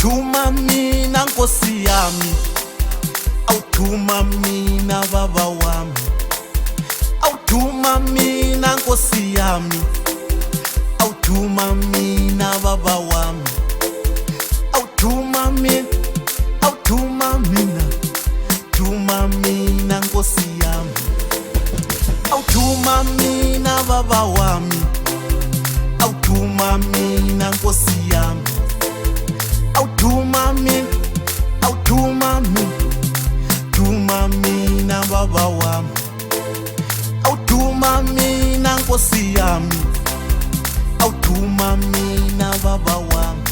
awuthuma mina Nkosi yami, awuthuma mina Baba wami, awuthuma mina Nkosi yami, awuthuma mina Baba wami, awuthuma mina, awuthuma mina, thuma mina Nkosi yami, awuthuma mina Baba wami, awuthuma mina Nkosi yami, awuthuma mina, awuthuma mina, thuma mina Baba wami, awuthuma mina Nkosi yami, awuthuma mina Baba wami,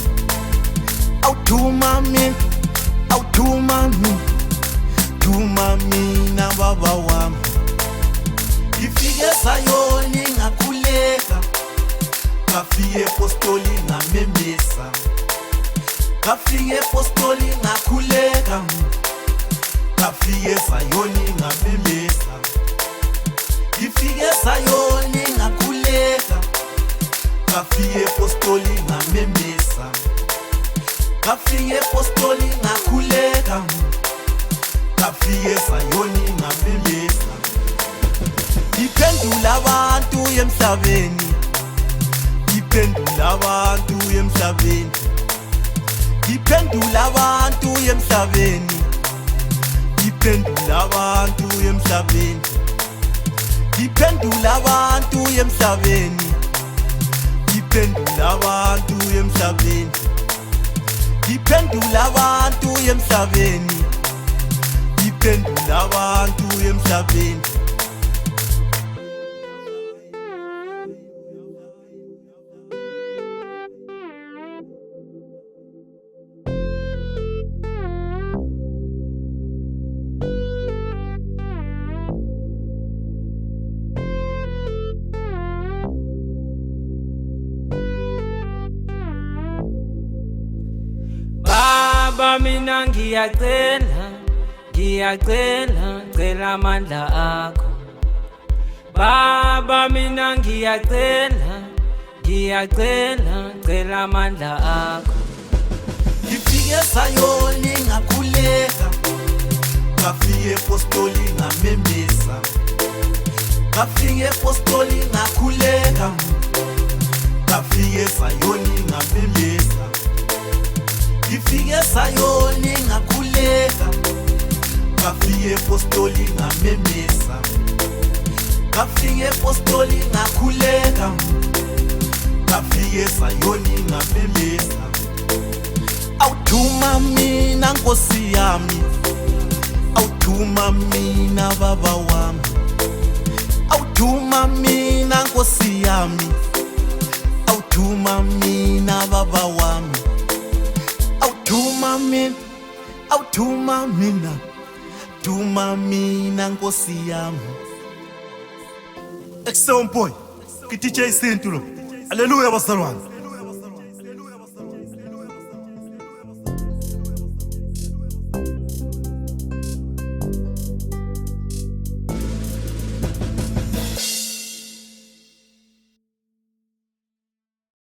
awuthuma mina, awuthuma mina, thuma mina Baba wami. Ngifike Zayoni ngakhuleka, ngafika ePostoli ngamemesa, ngafika ePostoli ngakhuleka, ngafika Zayoni ngamemesa. Ngifike Zayoni ngakhuleka, ngafika ePostoli ngamemesa, ngafika ePostoli ngakhuleka, ngafika Zayoni ngamemesa. Ngiphendula abantu emhlabeni, ngiphendula abantu emhlabeni, ngiphendula abantu emhlabeni, ngiphendula abantu emhlabeni, ngiphendula abantu emhlabeni, ngiphendula abantu emhlabeni, ngiphendula abantu emhlabeni, ngiphendula abantu emhlabeni. Baba mina ngiyacela, cela amandla akho. Baba mina ngiyacela, cela amandla akho. Ngifike Zayoni ngakhuleka, ngafika ePostoli ngamemesa, ngafika ePostoli ngakhuleka, ngafika Zayoni ngamemesa. Ngifike Zayoni ngakhuleka, ngafika ePostoli ngamemesa, ngafika ePostoli ngakhuleka, ngafika Zayoni ngamemesa. Awuthuma mina Nkosi yami, awuthuma mina Baba wami, awuthuma mina Nkosi yami, awuthuma mina Baba wami, awuthuma mina, awuthuma mina, thuma mina Nkosi yami. Excellent boy, ki DJ Sintu lo. Hallelujah bazalwane.